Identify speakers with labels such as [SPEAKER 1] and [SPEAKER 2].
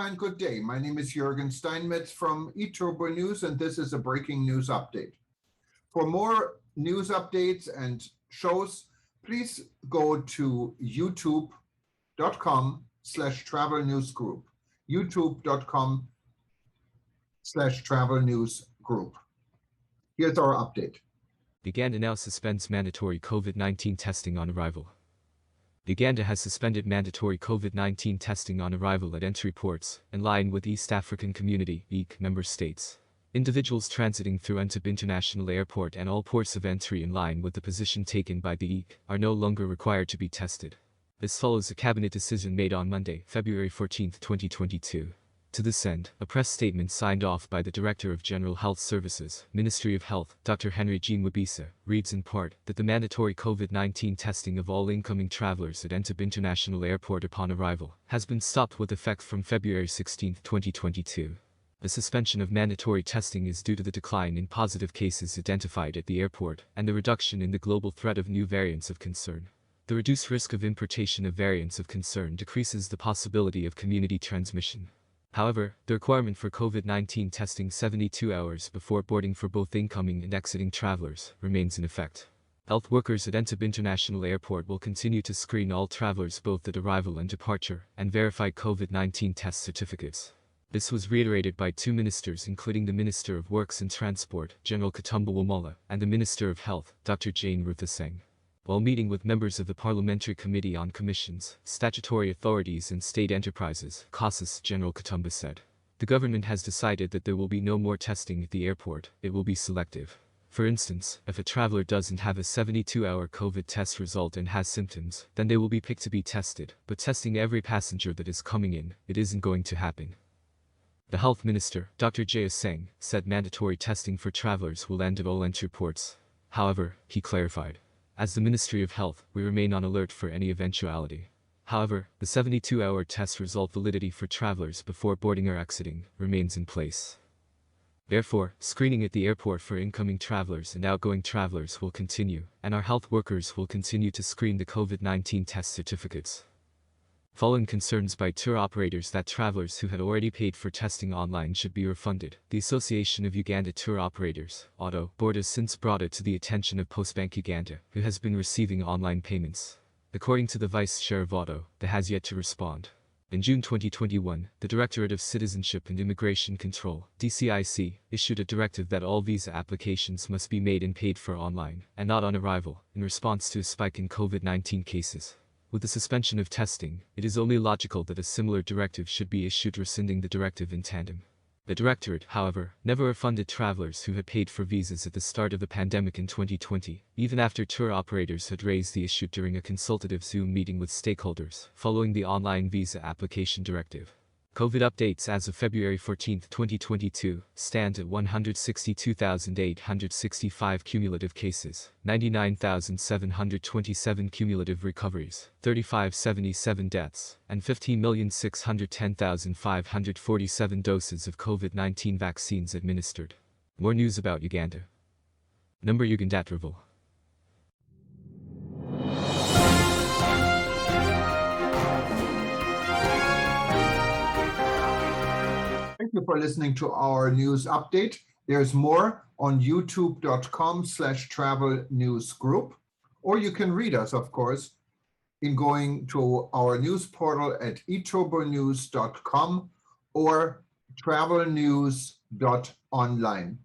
[SPEAKER 1] and good day. My name is Jürgen Steinmetz from eTurboNews, and this is a breaking news update. For more news updates and shows, please go to youtube.com/travel news group. youtube.com/travel news group. Here's our update.
[SPEAKER 2] Uganda now suspends mandatory COVID-19 testing on arrival. Uganda has suspended mandatory COVID-19 testing on arrival at entry ports, in line with East African Community (EAC) member states. Individuals transiting through Entebbe International Airport and all ports of entry in line with the position taken by the EAC are no longer required to be tested. This follows a cabinet decision made on Monday, February 14, 2022. To this end, a press statement signed off by the Director of General Health Services, Ministry of Health, Dr. Henry G. Mwabisa, reads in part that the mandatory COVID-19 testing of all incoming travelers at Entebbe International Airport upon arrival has been stopped with effect from February 16, 2022. The suspension of mandatory testing is due to the decline in positive cases identified at the airport and the reduction in the global threat of new variants of concern. The reduced risk of importation of variants of concern decreases the possibility of community transmission. However, the requirement for COVID-19 testing 72 hours before boarding for both incoming and exiting travelers remains in effect. Health workers at Entebbe International Airport will continue to screen all travelers both at arrival and departure and verify COVID-19 test certificates. This was reiterated by two ministers, including the Minister of Works and Transport, General Katumba Wamala, and the Minister of Health, Dr. Jane Ruthasinghe. While meeting with members of the Parliamentary Committee on Commissions, Statutory Authorities and State Enterprises, CASAS, General Katumba said, "The government has decided that there will be no more testing at the airport. It will be selective. For instance, if a traveler doesn't have a 72-hour COVID test result and has symptoms, then they will be picked to be tested, but testing every passenger that is coming in, it isn't going to happen." The Health Minister, Dr. Jaya Singh, said mandatory testing for travelers will end at all entry ports. However, he clarified, "As the Ministry of Health, we remain on alert for any eventuality." However, the 72-hour test result validity for travelers before boarding or exiting remains in place. Therefore, screening at the airport for incoming travelers and outgoing travelers will continue, and our health workers will continue to screen the COVID-19 test certificates. Following concerns by tour operators that travelers who had already paid for testing online should be refunded, the Association of Uganda Tour Operators, (AUTO) Board has since brought it to the attention of Postbank Uganda, who has been receiving online payments. According to the Vice Chair of AUTO, they has yet to respond. In June 2021, the Directorate of Citizenship and Immigration Control, DCIC, issued a directive that all visa applications must be made and paid for online, and not on arrival, in response to a spike in COVID-19 cases. With the suspension of testing, it is only logical that a similar directive should be issued rescinding the directive in tandem. The Directorate, however, never refunded travelers who had paid for visas at the start of the pandemic in 2020, even after tour operators had raised the issue during a consultative Zoom meeting with stakeholders following the online visa application directive. COVID updates as of February 14, 2022, stand at 162,865 cumulative cases, 99,727 cumulative recoveries, 3,577 deaths, and 15,610,547 doses of COVID-19 vaccines administered. More news about Uganda. Number Uganda travel.
[SPEAKER 1] Thank you for listening to our news update. There's more on youtube.com/travel news group, or you can read us, of course, in going to our news portal at eTurboNews.com or travelnews.online.